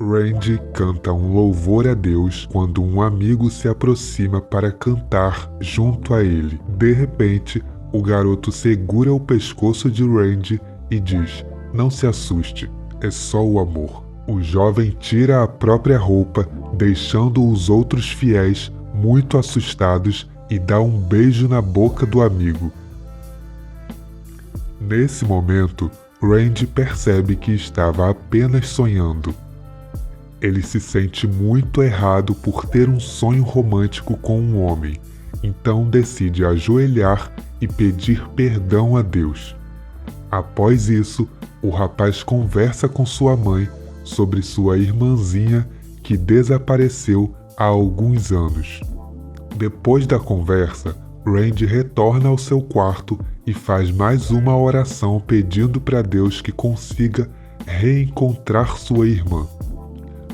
Randy canta um louvor a Deus quando um amigo se aproxima para cantar junto a ele. De repente, o garoto segura o pescoço de Randy e diz: "Não se assuste, é só o amor." O jovem tira a própria roupa, deixando os outros fiéis muito assustados, e dá um beijo na boca do amigo. Nesse momento, Randy percebe que estava apenas sonhando. Ele se sente muito errado por ter um sonho romântico com um homem, então decide ajoelhar e pedir perdão a Deus. Após isso, o rapaz conversa com sua mãe sobre sua irmãzinha que desapareceu há alguns anos. Depois da conversa, Randy retorna ao seu quarto e faz mais uma oração pedindo para Deus que consiga reencontrar sua irmã.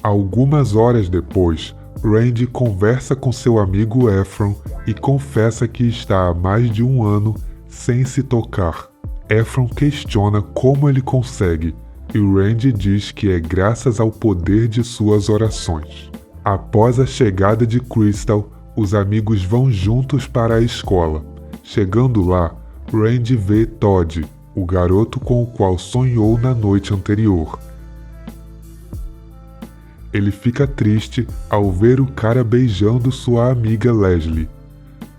Algumas horas depois, Randy conversa com seu amigo Efron e confessa que está há mais de um ano sem se tocar. Efron questiona como ele consegue, e Randy diz que é graças ao poder de suas orações. Após a chegada de Crystal, os amigos vão juntos para a escola. Chegando lá, Randy vê Todd, o garoto com o qual sonhou na noite anterior. Ele fica triste ao ver o cara beijando sua amiga Leslie.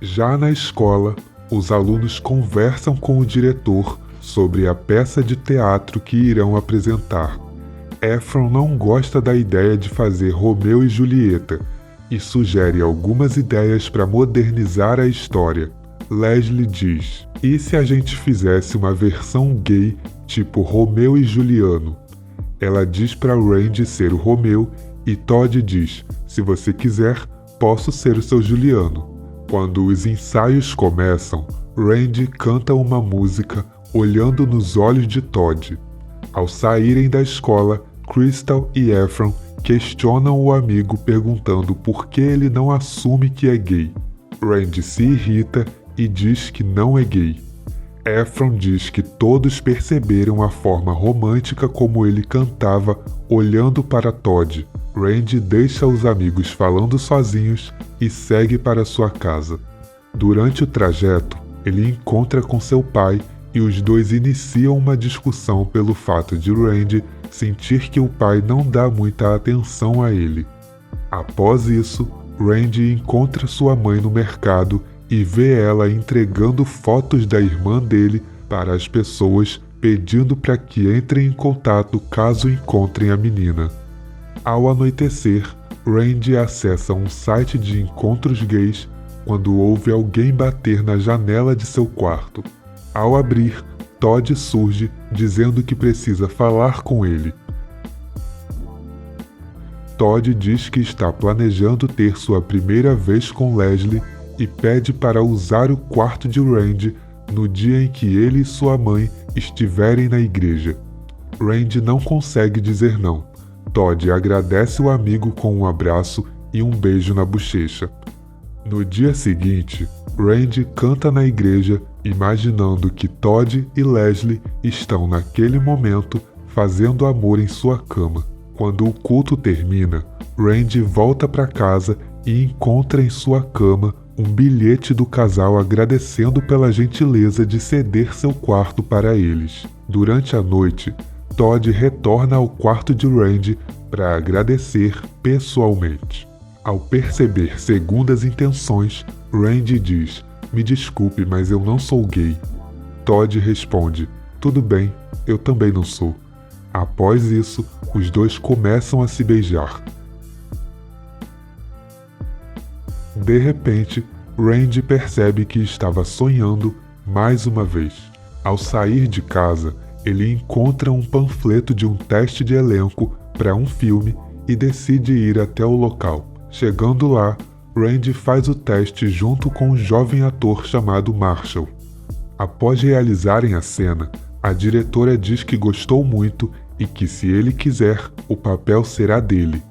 Já na escola, os alunos conversam com o diretor sobre a peça de teatro que irão apresentar. Efron não gosta da ideia de fazer Romeu e Julieta e sugere algumas ideias para modernizar a história. Leslie diz: "E se a gente fizesse uma versão gay, tipo Romeu e Juliano?" Ela diz para Randy ser o Romeu e Todd diz: "Se você quiser, posso ser o seu Juliano." Quando os ensaios começam, Randy canta uma música olhando nos olhos de Todd. Ao saírem da escola, Crystal e Efron questionam o amigo perguntando por que ele não assume que é gay. Randy se irrita e diz que não é gay. Efron diz que todos perceberam a forma romântica como ele cantava olhando para Todd. Randy deixa os amigos falando sozinhos e segue para sua casa. Durante o trajeto, ele encontra com seu pai e os dois iniciam uma discussão pelo fato de Randy sentir que o pai não dá muita atenção a ele. Após isso, Randy encontra sua mãe no mercado e vê ela entregando fotos da irmã dele para as pessoas, pedindo para que entrem em contato caso encontrem a menina. Ao anoitecer, Randy acessa um site de encontros gays quando ouve alguém bater na janela de seu quarto. Ao abrir, Todd surge dizendo que precisa falar com ele. Todd diz que está planejando ter sua primeira vez com Leslie e pede para usar o quarto de Randy no dia em que ele e sua mãe estiverem na igreja. Randy não consegue dizer não. Todd agradece o amigo com um abraço e um beijo na bochecha. No dia seguinte, Randy canta na igreja, imaginando que Todd e Leslie estão naquele momento fazendo amor em sua cama. Quando o culto termina, Randy volta para casa e encontra em sua cama um bilhete do casal agradecendo pela gentileza de ceder seu quarto para eles. Durante a noite, Todd retorna ao quarto de Randy para agradecer pessoalmente. Ao perceber segundas intenções, Randy diz: "Me desculpe, mas eu não sou gay." Todd responde: "Tudo bem, eu também não sou." Após isso, os dois começam a se beijar. De repente, Randy percebe que estava sonhando mais uma vez. Ao sair de casa, ele encontra um panfleto de um teste de elenco para um filme e decide ir até o local. Chegando lá, Randy faz o teste junto com um jovem ator chamado Marshall. Após realizarem a cena, a diretora diz que gostou muito e que, se ele quiser, o papel será dele.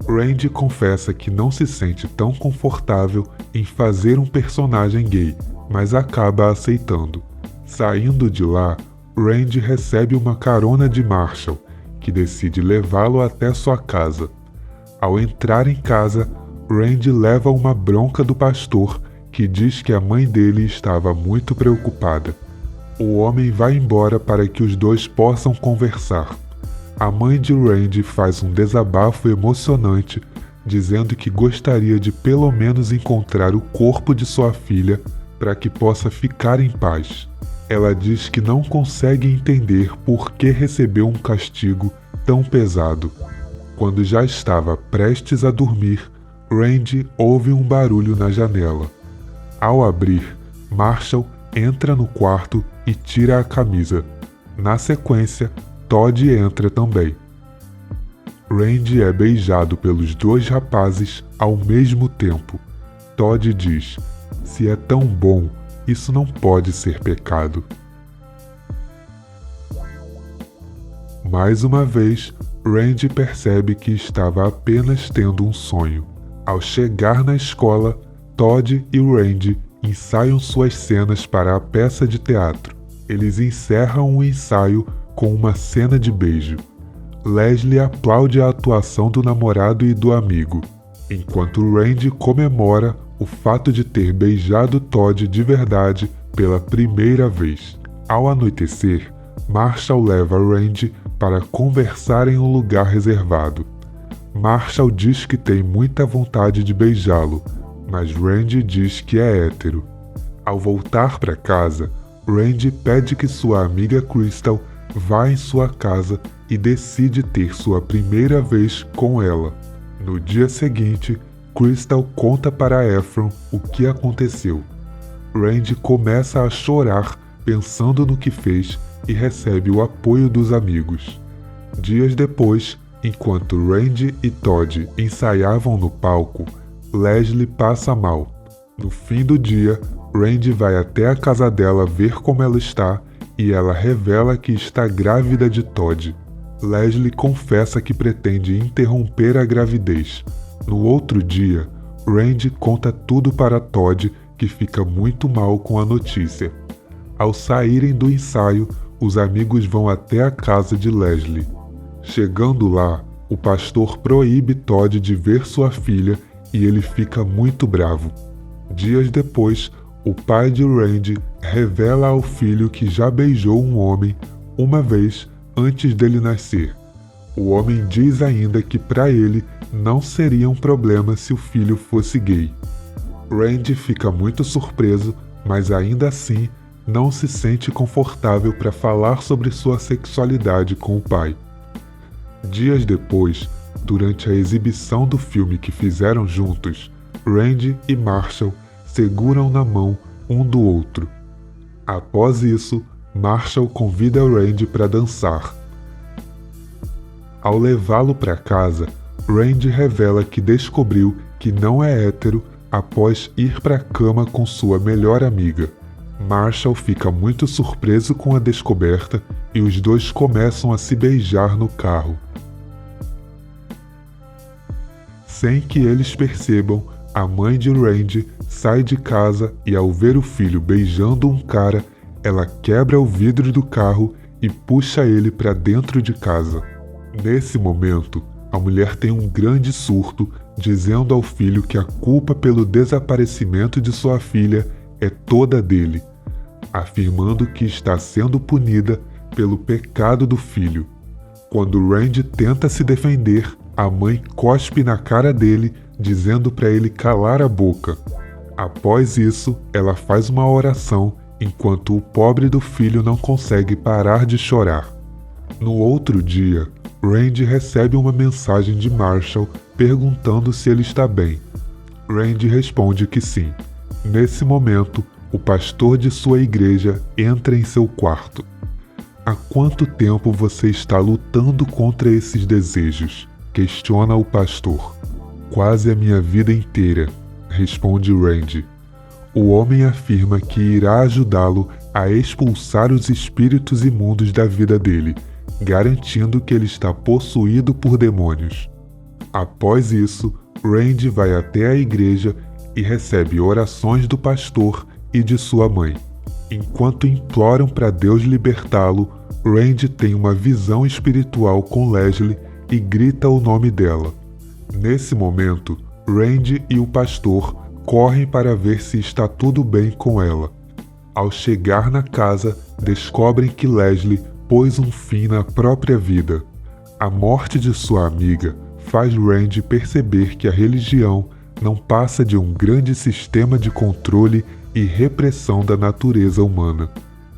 Randy confessa que não se sente tão confortável em fazer um personagem gay, mas acaba aceitando. Saindo de lá, Randy recebe uma carona de Marshall, que decide levá-lo até sua casa. Ao entrar em casa, Randy leva uma bronca do pastor, que diz que a mãe dele estava muito preocupada. O homem vai embora para que os dois possam conversar. A mãe de Randy faz um desabafo emocionante, dizendo que gostaria de pelo menos encontrar o corpo de sua filha para que possa ficar em paz. Ela diz que não consegue entender por que recebeu um castigo tão pesado. Quando já estava prestes a dormir, Randy ouve um barulho na janela. Ao abrir, Marshall entra no quarto e tira a camisa. Na sequência, Todd entra também. Randy é beijado pelos dois rapazes ao mesmo tempo. Todd diz: "Se é tão bom, isso não pode ser pecado." Mais uma vez, Randy percebe que estava apenas tendo um sonho. Ao chegar na escola, Todd e Randy ensaiam suas cenas para a peça de teatro. Eles encerram o ensaio com uma cena de beijo. Leslie aplaude a atuação do namorado e do amigo, enquanto Randy comemora o fato de ter beijado Todd de verdade pela primeira vez. Ao anoitecer, Marshall leva Randy para conversar em um lugar reservado. Marshall diz que tem muita vontade de beijá-lo, mas Randy diz que é hétero. Ao voltar para casa, Randy pede que sua amiga Crystal vá em sua casa e decide ter sua primeira vez com ela. No dia seguinte, Crystal conta para Efron o que aconteceu. Randy começa a chorar pensando no que fez e recebe o apoio dos amigos. Dias depois, enquanto Randy e Todd ensaiavam no palco, Leslie passa mal. No fim do dia, Randy vai até a casa dela ver como ela está e ela revela que está grávida de Todd. Leslie confessa que pretende interromper a gravidez. No outro dia, Randy conta tudo para Todd, que fica muito mal com a notícia. Ao saírem do ensaio, os amigos vão até a casa de Leslie. Chegando lá, o pastor proíbe Todd de ver sua filha e ele fica muito bravo. Dias depois, o pai de Randy revela ao filho que já beijou um homem uma vez antes dele nascer. O homem diz ainda que para ele não seria um problema se o filho fosse gay. Randy fica muito surpreso, mas ainda assim não se sente confortável para falar sobre sua sexualidade com o pai. Dias depois, durante a exibição do filme que fizeram juntos, Randy e Marshall seguram na mão um do outro. Após isso, Marshall convida Randy para dançar. Ao levá-lo para casa, Randy revela que descobriu que não é hétero após ir para a cama com sua melhor amiga. Marshall fica muito surpreso com a descoberta e os dois começam a se beijar no carro. Sem que eles percebam, a mãe de Randy sai de casa e, ao ver o filho beijando um cara, ela quebra o vidro do carro e puxa ele para dentro de casa. Nesse momento, a mulher tem um grande surto, dizendo ao filho que a culpa pelo desaparecimento de sua filha é toda dele, afirmando que está sendo punida pelo pecado do filho. Quando Randy tenta se defender, a mãe cospe na cara dele, dizendo para ele calar a boca. Após isso, ela faz uma oração, enquanto o pobre do filho não consegue parar de chorar. No outro dia, Randy recebe uma mensagem de Marshall perguntando se ele está bem. Randy responde que sim. Nesse momento, o pastor de sua igreja entra em seu quarto. Há quanto tempo você está lutando contra esses desejos? Questiona o pastor. Quase a minha vida inteira, responde Randy. O homem afirma que irá ajudá-lo a expulsar os espíritos imundos da vida dele, garantindo que ele está possuído por demônios. Após isso, Randy vai até a igreja e recebe orações do pastor e de sua mãe. Enquanto imploram para Deus libertá-lo, Randy tem uma visão espiritual com Leslie e grita o nome dela. Nesse momento, Randy e o pastor correm para ver se está tudo bem com ela. Ao chegar na casa, descobrem que Leslie pôs um fim na própria vida. A morte de sua amiga faz Randy perceber que a religião não passa de um grande sistema de controle e repressão da natureza humana.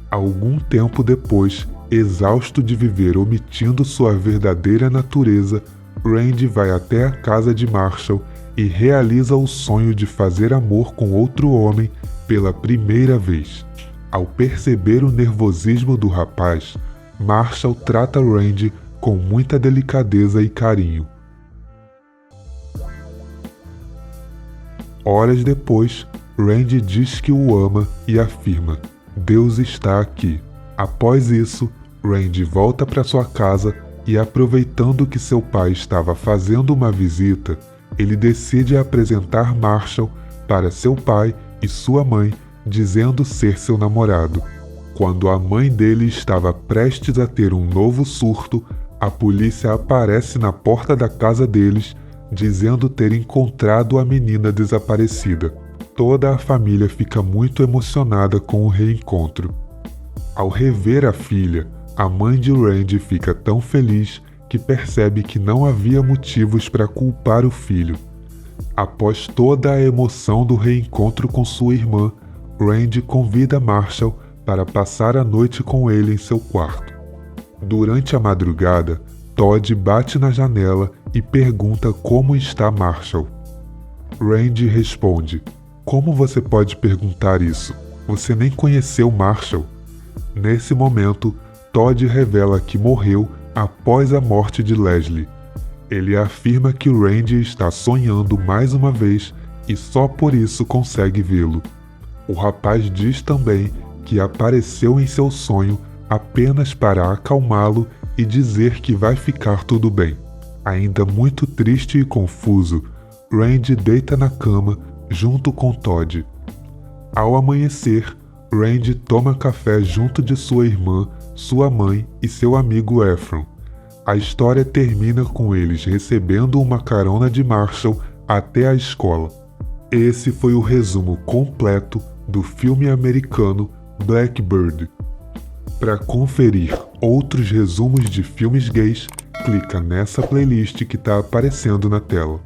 Algum tempo depois, exausto de viver omitindo sua verdadeira natureza, Randy vai até a casa de Marshall e realiza o sonho de fazer amor com outro homem pela primeira vez. Ao perceber o nervosismo do rapaz, Marshall trata Randy com muita delicadeza e carinho. Horas depois, Randy diz que o ama e afirma: "Deus está aqui." Após isso, Randy volta para sua casa e, aproveitando que seu pai estava fazendo uma visita, ele decide apresentar Marshall para seu pai e sua mãe, dizendo ser seu namorado. Quando a mãe dele estava prestes a ter um novo surto, a polícia aparece na porta da casa deles, dizendo ter encontrado a menina desaparecida. Toda a família fica muito emocionada com o reencontro. Ao rever a filha, a mãe de Randy fica tão feliz que percebe que não havia motivos para culpar o filho. Após toda a emoção do reencontro com sua irmã, Randy convida Marshall para passar a noite com ele em seu quarto. Durante a madrugada, Todd bate na janela e pergunta como está Marshall. Randy responde: "Como você pode perguntar isso? Você nem conheceu Marshall." Nesse momento, Todd revela que morreu após a morte de Leslie. Ele afirma que Randy está sonhando mais uma vez e só por isso consegue vê-lo. O rapaz diz também que apareceu em seu sonho apenas para acalmá-lo e dizer que vai ficar tudo bem. Ainda muito triste e confuso, Randy deita na cama junto com Todd. Ao amanhecer, Randy toma café junto de sua irmã, sua mãe e seu amigo Efron. A história termina com eles recebendo uma carona de Marshall até a escola. Esse foi o resumo completo do filme americano Blackbird. Para conferir outros resumos de filmes gays, clica nessa playlist que está aparecendo na tela.